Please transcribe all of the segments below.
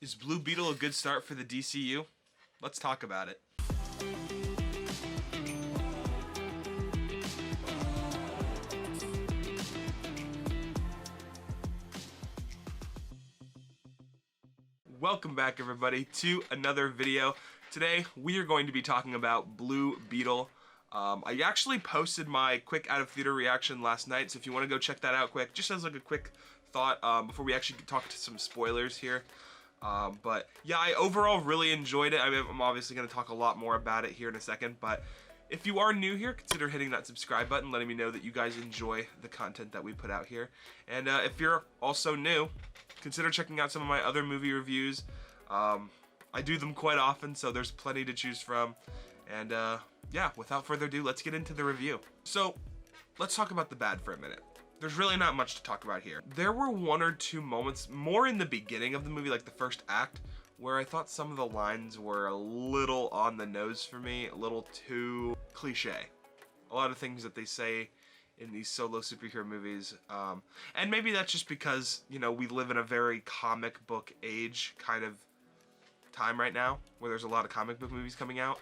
Is Blue Beetle a good start for the DCU? Let's talk about it. Welcome back, everybody, to another video. Today we are going to be talking about Blue Beetle. I actually posted my quick out of theater reaction last night, so if you want to go check that out quick, just as like a quick thought before we actually talk to some spoilers here. But yeah, I overall really enjoyed it. I mean, I'm obviously going to talk a lot more about it here in a second, but if you are new here, consider hitting that subscribe button, letting me know that you guys enjoy the content that we put out here. And if you're also new, consider checking out some of my other movie reviews. I do them quite often, so there's plenty to choose from. And yeah, without further ado, let's get into the review. So let's talk about the bad for a minute. There's really not much to talk about here. There were one or two moments, more in the beginning of the movie, like the first act, where I thought some of the lines were a little on the nose for me, a little too cliche. A lot of things that they say in these solo superhero movies, and maybe that's just because, you know, we live in a very comic book age kind of time right now, where there's a lot of comic book movies coming out.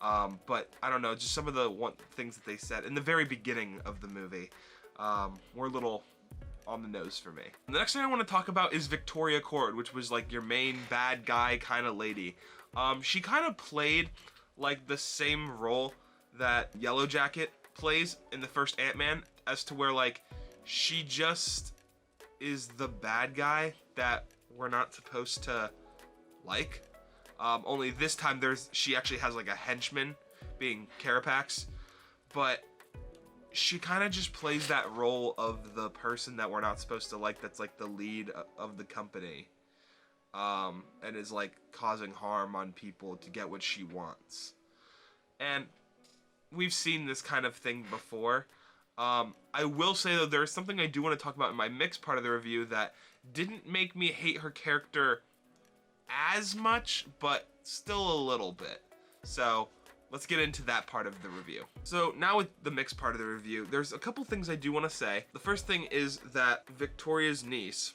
But I don't know, just some of the things that they said in the very beginning of the movie were a little on the nose for me. And the next thing I want to talk about is Victoria Cord, which was like your main bad guy kind of lady. She kind of played like the same role that Yellow Jacket plays in the first Ant-Man, as to where like she just is the bad guy that we're not supposed to like. Only this time she actually has like a henchman, being Carapax, but she kind of just plays that role of the person that we're not supposed to like, that's like the lead of the company, and is like causing harm on people to get what she wants. And we've seen this kind of thing before. I will say though, there's something I do want to talk about in my mixed part of the review that didn't make me hate her character as much, but still a little bit. So let's get into that part of the review. So now with the mixed part of the review, there's a couple things I do want to say. The first thing is that Victoria's niece,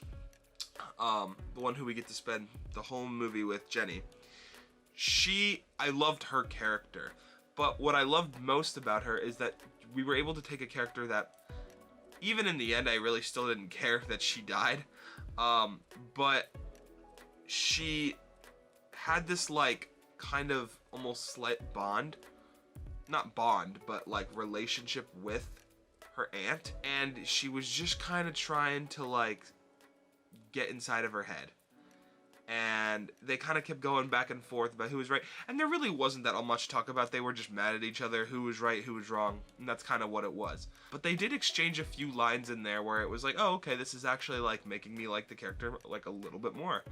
the one who we get to spend the whole movie with, Jenny, I loved her character. But what I loved most about her is that we were able to take a character that, even in the end, I really still didn't care that she died. But she had this like kind of almost slight bond, not bond, but like relationship with her aunt, and she was just kind of trying to like get inside of her head, and they kind of kept going back and forth about who was right, and there really wasn't that much to talk about. They were just mad at each other, who was right, who was wrong, and that's kind of what it was. But they did exchange a few lines in there where it was like, oh, okay, this is actually like making me like the character like a little bit more.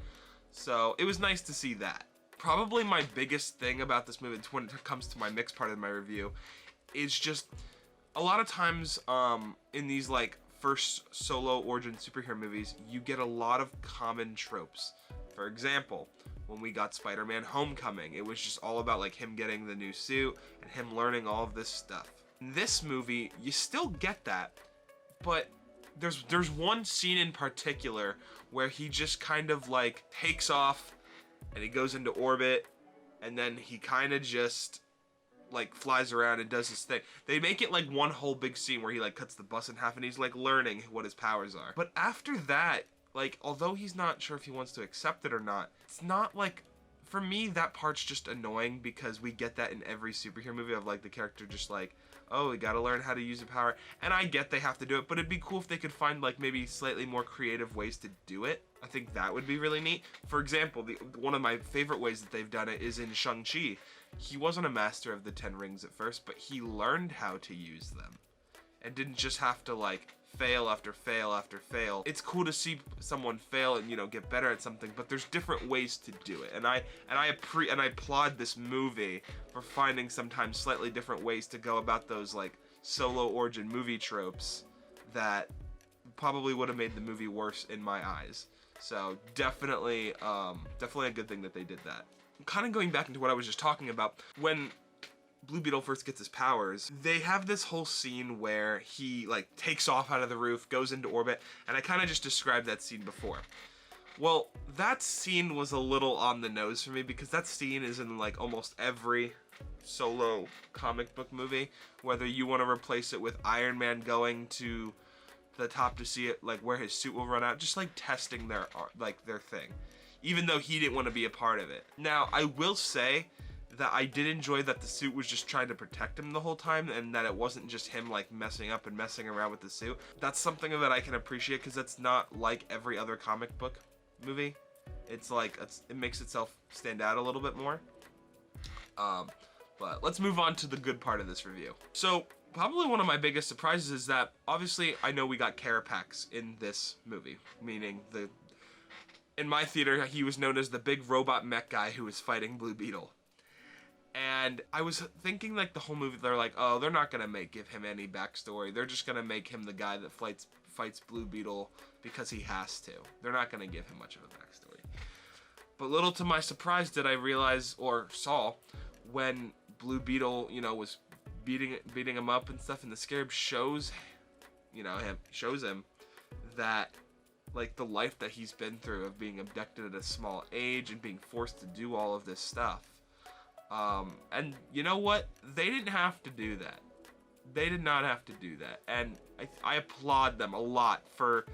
So it was nice to see that. Probably my biggest thing about this movie when it comes to my mixed part of my review is just a lot of times in these like first solo origin superhero movies, you get a lot of common tropes. For example, when we got Spider-Man Homecoming, it was just all about like him getting the new suit and him learning all of this stuff. In this movie, you still get that, but there's one scene in particular where he just kind of like takes off and he goes into orbit, and then he kind of just like flies around and does his thing. They make it like one whole big scene where he like cuts the bus in half and he's like learning what his powers are. But after that, like, although he's not sure if he wants to accept it or not, it's not like, for me, that part's just annoying, because we get that in every superhero movie of like the character just like, oh, we gotta learn how to use a power. And I get they have to do it, but it'd be cool if they could find like maybe slightly more creative ways to do it. I think that would be really neat. For example, one of my favorite ways that they've done it is in Shang-Chi. He wasn't a master of the 10 rings at first, but he learned how to use them and didn't just have to like fail after fail after fail. It's cool to see someone fail and, you know, get better at something, but there's different ways to do it. And I applaud this movie for finding sometimes slightly different ways to go about those like solo origin movie tropes that probably would have made the movie worse in my eyes. So definitely a good thing that they did that. Kind of going back into what I was just talking about, when Blue Beetle first gets his powers, they have this whole scene where he like takes off out of the roof, goes into orbit, and I kind of just described that scene before. Well, that scene was a little on the nose for me because that scene is in like almost every solo comic book movie. Whether you want to replace it with Iron Man going to the top to see it, like where his suit will run out, just like testing their thing, even though he didn't want to be a part of it. Now, I will say that I did enjoy that the suit was just trying to protect him the whole time, and that it wasn't just him like messing up and messing around with the suit. That's something that I can appreciate because that's not like every other comic book movie. It's like it makes itself stand out a little bit more. But let's move on to the good part of this review. So probably one of my biggest surprises is that obviously I know we got Carapax in this movie, meaning in my theater he was known as the big robot mech guy who was fighting Blue Beetle. And I was thinking like the whole movie they're like, oh, they're not gonna give him any backstory. They're just gonna make him the guy that fights Blue Beetle because he has to. They're not gonna give him much of a backstory. But little to my surprise did I realize or saw when Blue Beetle, you know, was beating him up and stuff, and the Scarab shows him that like the life that he's been through of being abducted at a small age and being forced to do all of this stuff. And you know what? They didn't have to do that. They did not have to do that. And I applaud them a lot for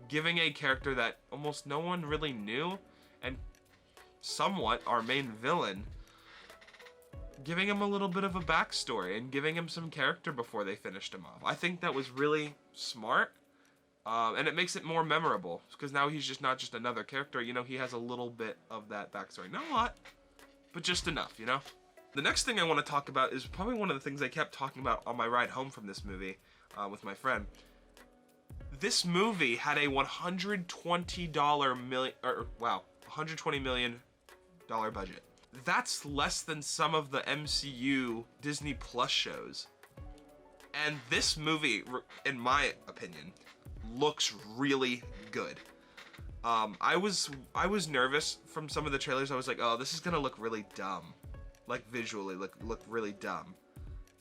giving a character that almost no one really knew, and somewhat our main villain, giving him a little bit of a backstory and giving him some character before they finished him off. I think that was really smart. And it makes it more memorable because now he's just not just another character. You know, he has a little bit of that backstory. Not a lot, but just enough, you know? The next thing I want to talk about is probably one of the things I kept talking about on my ride home from this movie with my friend. This movie had a $120 million budget. That's less than some of the MCU Disney Plus shows. And this movie, in my opinion, looks really good. I was nervous from some of the trailers. I was like, oh, this is gonna look really dumb. Like visually look really dumb.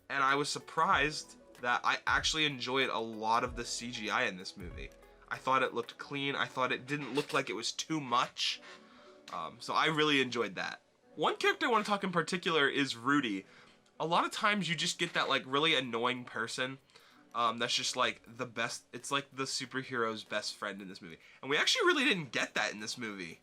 And I was surprised that I actually enjoyed a lot of the CGI in this movie. I thought it looked clean. I thought it didn't look like it was too much. So I really enjoyed that. One character I want to talk in particular is Rudy. A lot of times you just get that like really annoying person that's just like the best. It's like the superhero's best friend in this movie. And we actually really didn't get that in this movie.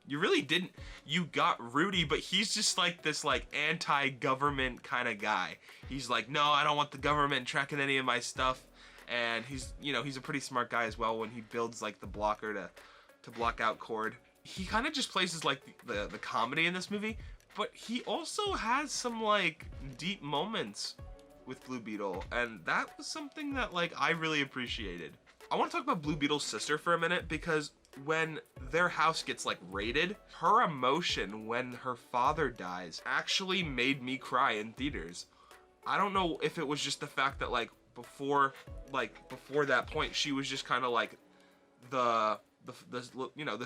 You really didn't. You got Rudy, but he's just like this like anti-government kind of guy. He's like, no, I don't want the government tracking any of my stuff. And he's, you know, he's a pretty smart guy as well when he builds like the blocker to block out Cord. He kind of just places like the comedy in this movie, but he also has some like deep moments with Blue Beetle, and that was something that like I really appreciated. I want to talk about Blue Beetle's sister for a minute because when their house gets like raided, her emotion when her father dies actually made me cry in theaters. I don't know if it was just the fact that like before that point she was just kind of like the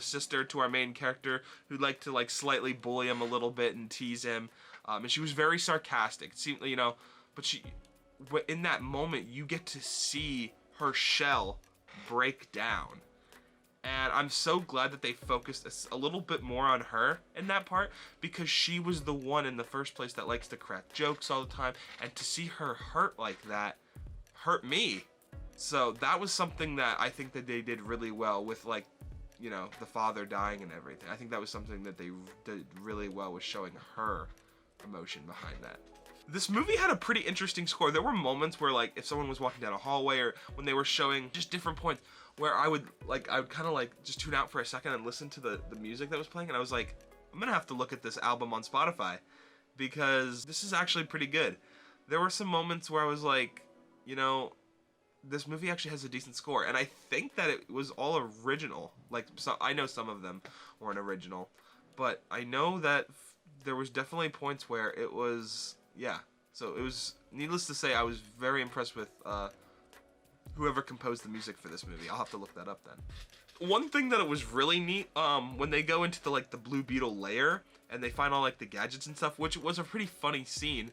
sister to our main character who liked to like slightly bully him a little bit and tease him, and she was very sarcastic. It seemed, you know, but in that moment you get to see her shell break down, and I'm so glad that they focused a little bit more on her in that part, because she was the one in the first place that likes to crack jokes all the time, and to see her hurt like that hurt me. So that was something that I think that they did really well with, like, you know, the father dying and everything. I think that was something that they did really well, with showing her emotion behind that. This movie had a pretty interesting score. There were moments where, like, if someone was walking down a hallway or when they were showing just different points where I would kind of like just tune out for a second and listen to the music that was playing, and I was like, I'm gonna have to look at this album on Spotify because this is actually pretty good. There were some moments where I was like, you know, this movie actually has a decent score, and I think that it was all original. Like, so I know some of them weren't original, but I know that there was definitely points where it was, yeah. So it was, needless to say, I was very impressed with whoever composed the music for this movie. I'll have to look that up then. One thing that it was really neat, when they go into the Blue Beetle lair and they find all like the gadgets and stuff, which was a pretty funny scene.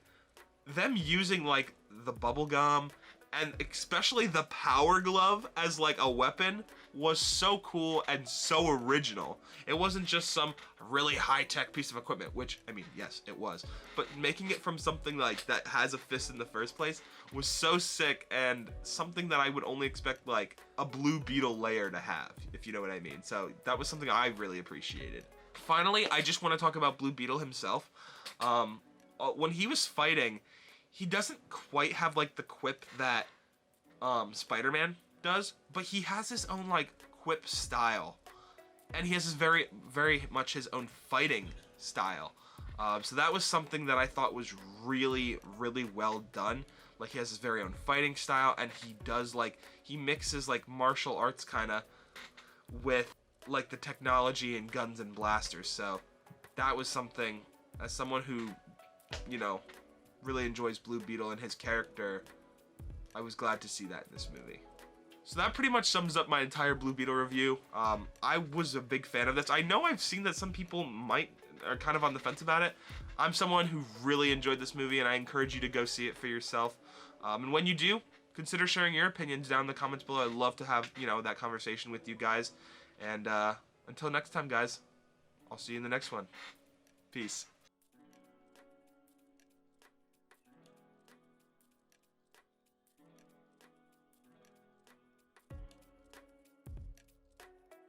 Them using like the bubble gum and especially the power glove as like a weapon was so cool and so original. It wasn't just some really high-tech piece of equipment, which, I mean, yes, it was, but making it from something like that has a fist in the first place was so sick, and something that I would only expect like a Blue Beetle layer to have, if you know what I mean. So that was something I really appreciated. Finally, I just want to talk about Blue Beetle himself. When he was fighting, he doesn't quite have like the quip that Spider-Man does, but he has his own like quip style, and he has his very much his own fighting style. So that was something that I thought was really well done. Like, he has his very own fighting style, and he mixes like martial arts kind of with like the technology and guns and blasters. So that was something, as someone who, you know, really enjoys Blue Beetle and his character, I was glad to see that in this movie. So that pretty much sums up my entire Blue Beetle review. I was a big fan of this. I know I've seen that some people are kind of on the fence about it. I'm someone who really enjoyed this movie, and I encourage you to go see it for yourself. And when you do, consider sharing your opinions down in the comments below. I'd love to have, you know, that conversation with you guys. And until next time, guys, I'll see you in the next one. Peace.